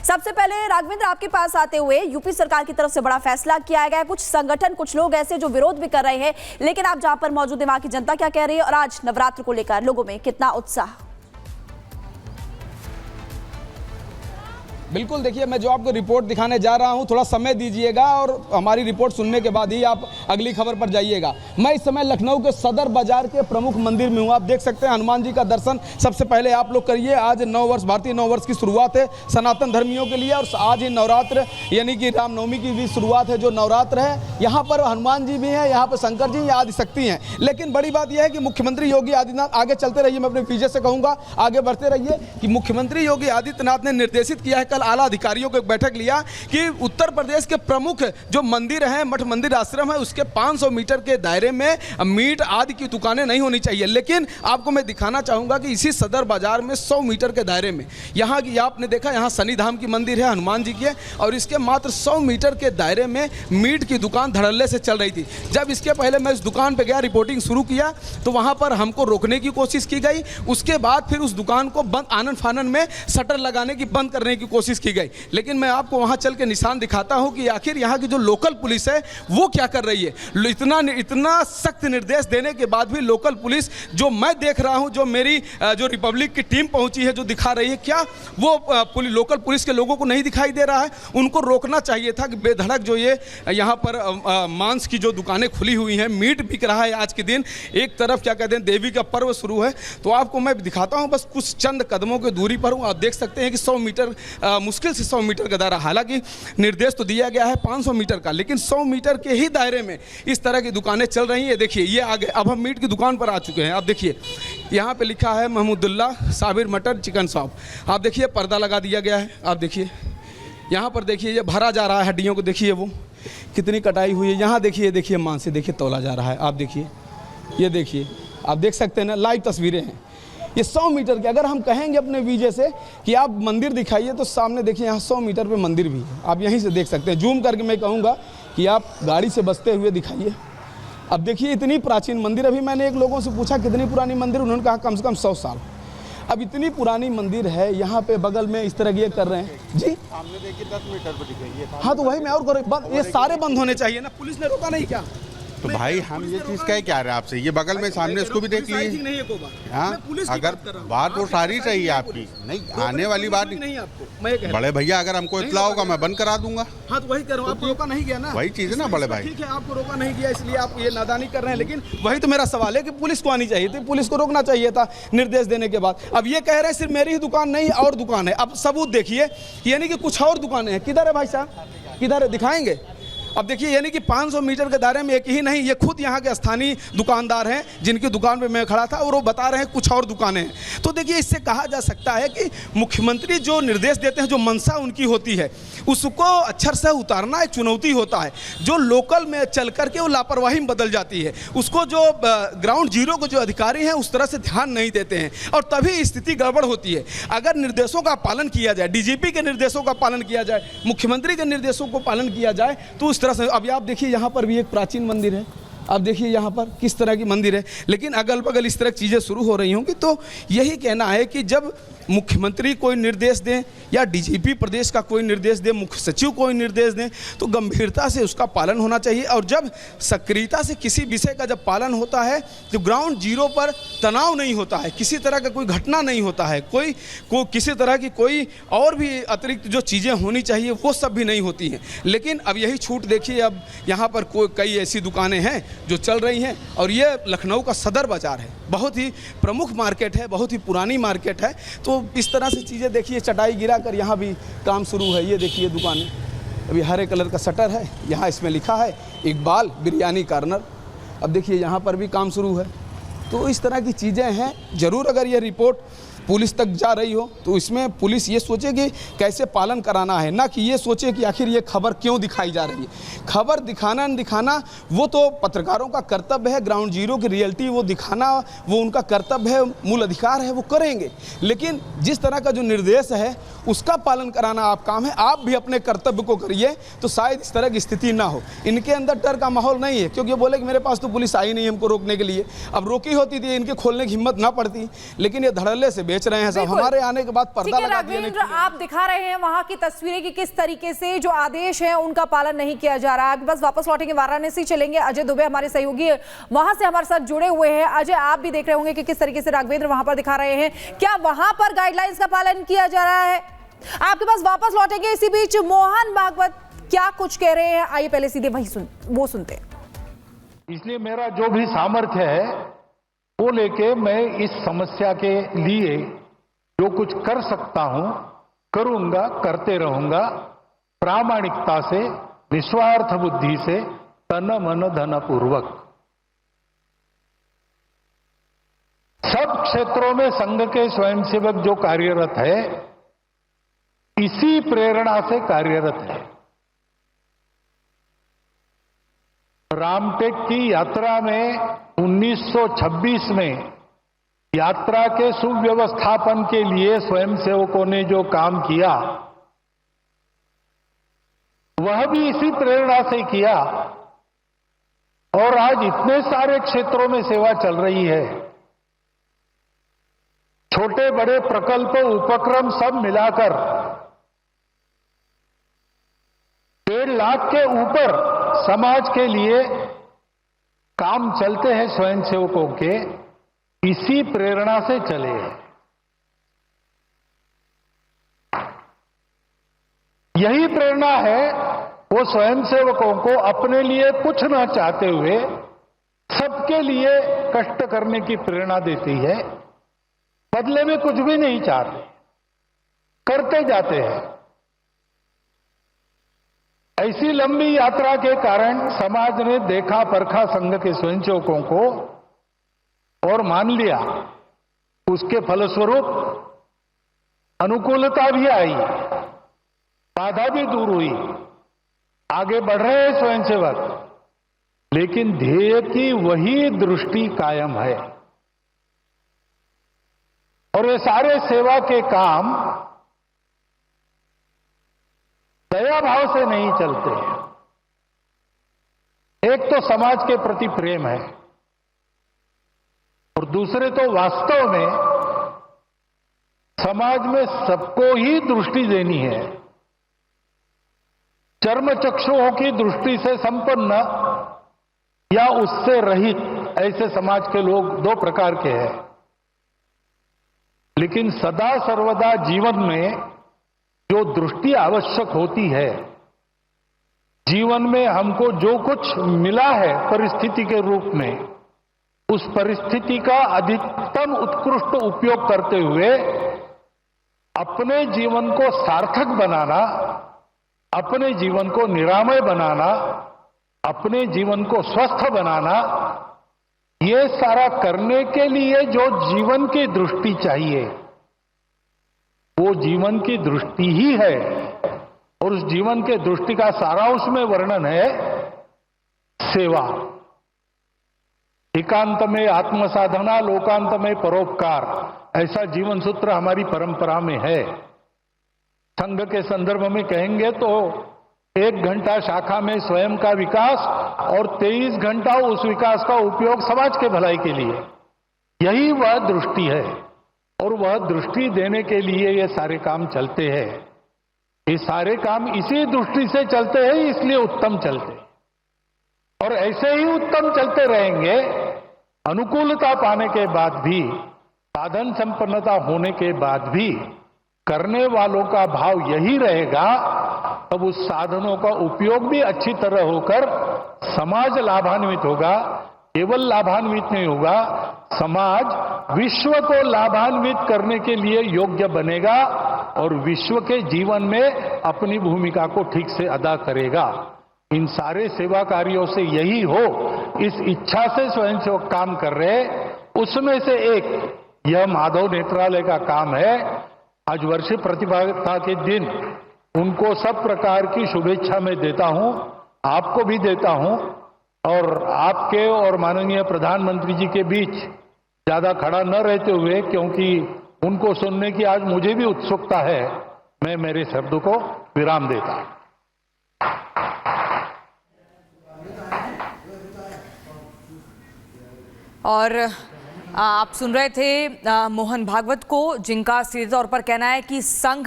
सबसे पहले राघवेंद्र, आपके पास आते हुए यूपी सरकार की तरफ से बड़ा फैसला किया गया है। कुछ संगठन, कुछ लोग ऐसे जो विरोध भी कर रहे हैं, लेकिन आप जहां पर मौजूद है वहां की जनता क्या कह रही है और आज नवरात्र को लेकर लोगों में कितना उत्साह? बिल्कुल, देखिए मैं जो आपको रिपोर्ट दिखाने जा रहा हूं, थोड़ा समय दीजिएगा और हमारी रिपोर्ट सुनने के बाद ही आप अगली खबर पर जाइएगा। मैं इस समय लखनऊ के सदर बाजार के प्रमुख मंदिर में हूं। आप देख सकते हैं हनुमान जी का दर्शन सबसे पहले आप लोग करिए। आज नववर्ष, भारतीय नववर्ष की शुरुआत है सनातन धर्मियों के लिए और आज ही नवरात्र यानी कि रामनवमी की भी शुरुआत है। जो नवरात्र है यहाँ पर हनुमान जी भी हैं, यहाँ पर शंकर जी, आदिशक्ति हैं। लेकिन बड़ी बात यह है कि मुख्यमंत्री योगी आदित्यनाथ, आगे चलते रहिए, मैं अपने विजय से कहूँगा आगे बढ़ते रहिए, कि मुख्यमंत्री योगी आदित्यनाथ ने निर्देशित किया है, आला अधिकारियों को एक बैठक लिया कि उत्तर प्रदेश के प्रमुख जो मंदिर हैं, मठ मंदिर आश्रम है, उसके 500 मीटर के दायरे में मीट आदि की दुकानें नहीं होनी चाहिए। लेकिन आपको मैं दिखाना चाहूंगा कि इसी सदर बाजार में 100 मीटर के दायरे में यहाँ की आपने देखा, यहाँ शनिधाम की मंदिर है हनुमान जी की, और इसके मात्र 100 मीटर के दायरे में मीट की दुकान धड़ल्ले से चल रही थी। जब इसके पहले मैं इस दुकान पर गया, रिपोर्टिंग शुरू किया, तो वहाँ पर हमको रोकने की कोशिश की गई। उसके बाद फिर उस दुकान को बंद, आनन फानन में शटर लगाने की, बंद करने की कोशिश की गई। लेकिन मैं आपको वहां चल के निशान दिखाता हूं कि आखिर यहां की जो लोकल पुलिस है वो क्या कर रही है। इतना सख्त निर्देश देने के बाद भी लोकल पुलिस, जो मैं देख रहा हूं, जो मेरी जो रिपब्लिक की टीम पहुंची है, जो दिखा रही है, क्या वो लोकल पुलिस के लोगों को नहीं दिखाई दे रहा है? उनको रोकना चाहिए था कि बेधड़क जो ये यहाँ पर मांस की जो दुकानें खुली हुई हैं, मीट बिक रहा है आज के दिन, एक तरफ क्या कहते हैं देवी का पर्व शुरू है। तो आपको मैं दिखाता हूँ, बस कुछ चंद कदमों की दूरी पर हूँ। आप देख सकते हैं कि 100 मीटर मुश्किल से 100 मीटर का दायरा, हालांकि निर्देश तो दिया गया है 500 मीटर का, लेकिन 100 मीटर के ही दायरे में इस तरह की दुकानें चल रही हैं। देखिए ये आगे, अब हम मीट की दुकान पर आ चुके हैं। आप देखिए यहाँ पे लिखा है Mahmudullah Sabir mutton chicken shop. आप देखिए पर्दा लगा दिया गया है। आप देखिए यहाँ पर, देखिए ये भरा जा रहा है हड्डियों को, देखिए वो कितनी कटाई हुई है। यहाँ देखिए मांस से देखिए तौला जा रहा है। आप देखिए, ये देखिए, आप देख सकते हैं ना, लाइव तस्वीरें हैं ये 100 मीटर के। अगर हम कहेंगे अपने विजय से कि आप मंदिर दिखाइए, तो सामने देखिए यहाँ 100 मीटर पे मंदिर भी है। आप यहीं से देख सकते हैं। जूम करके मैं कहूँगा कि आप गाड़ी से बसते हुए दिखाइए। अब देखिए इतनी प्राचीन मंदिर, अभी मैंने एक लोगों से पूछा कितनी पुरानी मंदिर, उन्होंने कहा कम से कम 100 साल। अब इतनी पुरानी मंदिर है, यहाँ पे बगल में इस तरह ये कर रहे हैं जी। सामने देखिए 10 मीटर पर दिख रही है। हाँ तो वही मैं और करूँ, ये सारे बंद होने चाहिए ना, पुलिस ने रोका नहीं क्या? तो भाई हम ये चीज़ कह क्या रहे हैं आपसे, ये बगल में सामने उसको भी देख लीजिए। हाँ, अगर बात वो सारी सही है आपकी, नहीं आने वाली बात नहीं आपको। बड़े भैया अगर हमको इतला होगा मैं बंद करा दूंगा। हाँ तो वही कह रहा हूँ, आपको रोका नहीं गया ना, वही चीज़ है ना बड़े भाई। ठीक है, आपको रोका नहीं गया इसलिए आप ये नादानी कर रहे हैं। लेकिन वही तो मेरा सवाल है कि पुलिस को आनी चाहिए थी, पुलिस को रोकना चाहिए था निर्देश देने के बाद। अब ये कह रहे हैं सिर्फ मेरी ही दुकान नहीं और दुकान है। अब सबूत देखिए, यानी कि कुछ और दुकानें हैं। किधर है भाई साहब, किधर है, दिखाएंगे? अब देखिए यानी कि 500 मीटर के दायरे में एक ही नहीं, ये खुद यहाँ के स्थानीय दुकानदार हैं जिनकी दुकान पे मैं खड़ा था, और वो बता रहे हैं कुछ और दुकानें हैं। तो देखिए इससे कहा जा सकता है कि मुख्यमंत्री जो निर्देश देते हैं, जो मंशा उनकी होती है, उसको अक्षर से उतारना एक चुनौती होता है। जो लोकल में चल करके वो लापरवाही में बदल जाती है, उसको जो ग्राउंड जीरो को जो अधिकारी हैं उस तरह से ध्यान नहीं देते हैं, और तभी स्थिति गड़बड़ होती है। अगर निर्देशों का पालन किया जाए, डीजीपी के निर्देशों का पालन किया जाए, मुख्यमंत्री के निर्देशों को पालन किया जाए, तो उस तरह से। अभी आप देखिए यहाँ पर भी एक प्राचीन मंदिर है। अब देखिए यहाँ पर किस तरह की मंदिर है, लेकिन अगल बगल इस तरह की चीज़ें शुरू हो रही होंगी। तो यही कहना है कि जब मुख्यमंत्री कोई निर्देश दें या डीजीपी प्रदेश का कोई निर्देश दे, मुख्य सचिव कोई निर्देश दें, तो गंभीरता से उसका पालन होना चाहिए। और जब सक्रियता से किसी विषय का जब पालन होता है, तो ग्राउंड जीरो पर तनाव नहीं होता है, किसी तरह का कोई घटना नहीं होता है, किसी तरह की कोई और भी अतिरिक्त जो चीज़ें होनी चाहिए वो सब भी नहीं होती हैं। लेकिन अब यही छूट देखिए, अब यहाँ पर कई ऐसी दुकानें हैं जो चल रही हैं, और ये लखनऊ का सदर बाज़ार है, बहुत ही प्रमुख मार्केट है, बहुत ही पुरानी मार्केट है। तो इस तरह से चीज़ें देखिए, चटाई गिरा कर यहाँ भी काम शुरू है। ये देखिए दुकानें, अभी हरे कलर का शटर है, यहाँ इसमें लिखा है इकबाल बिरयानी कॉर्नर। अब देखिए यहाँ पर भी काम शुरू है। तो इस तरह की चीज़ें हैं। ज़रूर अगर ये रिपोर्ट पुलिस तक जा रही हो तो इसमें पुलिस ये सोचे कि कैसे पालन कराना है, ना कि ये सोचे कि आखिर ये खबर क्यों दिखाई जा रही है। खबर दिखाना न दिखाना वो तो पत्रकारों का कर्तव्य है, ग्राउंड जीरो की रियलिटी वो दिखाना वो उनका कर्तव्य है, मूल अधिकार है, वो करेंगे। लेकिन जिस तरह का जो निर्देश है उसका पालन कराना आप काम है, आप भी अपने कर्तव्य को करिए, तो शायद इस तरह की स्थिति ना हो। इनके अंदर डर का माहौल नहीं है, क्योंकि बोले कि मेरे पास तो पुलिस आई नहीं हमको रोकने के लिए। अब रोकी होती थी इनके खोलने की हिम्मत ना पड़ती, लेकिन ये धड़ल्ले से बेच रहे हैं साहब। बिल्कुल। हमारे आने के बाद पर्दा ठीक है लगा दिया। राघवेंद्र, आप दिखा रहे हैं वहां की तस्वीरें कि किस तरीके से जो आदेश है उनका पालन नहीं किया जा रहा है। बस वापस लौटेंगे, वाराणसी चलेंगे। अजय दुबे हमारे सहयोगी वहां से हमारे साथ जुड़े हुए हैं। अजय, आप भी देख रहे होंगे कि किस तरीके से राघवेंद्र वहां पर दिखा रहे हैं। क्या वहां पर गाइडलाइंस का पालन किया जा रहा है? आपके पास वापस लौटेंगे। इसी बीच मोहन भागवत क्या कुछ कह रहे हैं, आइए पहले सीधे वही सुनते हैं। इसलिए मेरा जो भी सामर्थ्य है वो लेके मैं इस समस्या के लिए जो कुछ कर सकता हूं करूंगा, करते रहूंगा, प्रामाणिकता से, निस्वार्थ बुद्धि से, तन मन धन पूर्वक। सब क्षेत्रों में संघ के स्वयंसेवक जो कार्यरत है इसी प्रेरणा से कार्यरत है। रामटेक की यात्रा में 1926 में यात्रा के सुव्यवस्थापन के लिए स्वयंसेवकों ने जो काम किया वह भी इसी प्रेरणा से किया और आज इतने सारे क्षेत्रों में सेवा चल रही है। छोटे बड़े प्रकल्प उपक्रम सब मिलाकर 1.5 लाख के ऊपर समाज के लिए काम चलते हैं स्वयंसेवकों के, इसी प्रेरणा से चले हैं। यही प्रेरणा है वो स्वयंसेवकों को अपने लिए कुछ न चाहते हुए सबके लिए कष्ट करने की प्रेरणा देती है। बदले में कुछ भी नहीं चाहते, करते जाते हैं। ऐसी लंबी यात्रा के कारण समाज ने देखा परखा संघ के स्वयंसेवकों को और मान लिया। उसके फलस्वरूप अनुकूलता भी आई, बाधा भी दूर हुई, आगे बढ़ रहे हैं स्वयंसेवक, लेकिन ध्येय की वही दृष्टि कायम है। और ये सारे सेवा के काम दया भाव से नहीं चलते। एक तो समाज के प्रति प्रेम है और दूसरे तो वास्तव में समाज में सबको ही दृष्टि देनी है। चर्म चक्षुओं की दृष्टि से संपन्न या उससे रहित ऐसे समाज के लोग 2 प्रकार के हैं। लेकिन सदा सर्वदा जीवन में जो दृष्टि आवश्यक होती है, जीवन में हमको जो कुछ मिला है परिस्थिति के रूप में, उस परिस्थिति का अधिकतम उत्कृष्ट उपयोग करते हुए अपने जीवन को सार्थक बनाना, अपने जीवन को निरामय बनाना, अपने जीवन को स्वस्थ बनाना, ये सारा करने के लिए जो जीवन की दृष्टि चाहिए वो जीवन की दृष्टि ही है। और उस जीवन के दृष्टि का सारा उसमें वर्णन है सेवा। एकांत में आत्मसाधना, लोकांत में परोपकार, ऐसा जीवन सूत्र हमारी परंपरा में है। संघ के संदर्भ में कहेंगे तो 1 घंटा शाखा में स्वयं का विकास और 23 घंटा उस विकास का उपयोग समाज के भलाई के लिए, यही वह दृष्टि है। और वह दृष्टि देने के लिए ये सारे काम चलते हैं। ये सारे काम इसी दृष्टि से चलते हैं, इसलिए उत्तम चलते हैं और ऐसे ही उत्तम चलते रहेंगे। अनुकूलता पाने के बाद भी, साधन संपन्नता होने के बाद भी करने वालों का भाव यही रहेगा, तब उस साधनों का उपयोग भी अच्छी तरह होकर समाज लाभान्वित होगा। केवल लाभान्वित नहीं होगा, समाज विश्व को लाभान्वित करने के लिए योग्य बनेगा और विश्व के जीवन में अपनी भूमिका को ठीक से अदा करेगा। इन सारे सेवा कार्यों से यही हो, इस इच्छा से स्वयंसेवक काम कर रहे। उसमें से एक यह माधव नेत्रालय का काम है। आज वर्षीय प्रतिभागिता के दिन उनको सब प्रकार की शुभेच्छा मैं देता हूं, आपको भी देता हूं और आपके और माननीय प्रधानमंत्री जी के बीच ज्यादा खड़ा न रहते हुए, क्योंकि उनको सुनने की आज मुझे भी उत्सुकता है, मैं मेरे शब्द को विराम देता हूं। और आप सुन रहे थे मोहन भागवत को, जिनका सीधे तौर पर कहना है कि संघ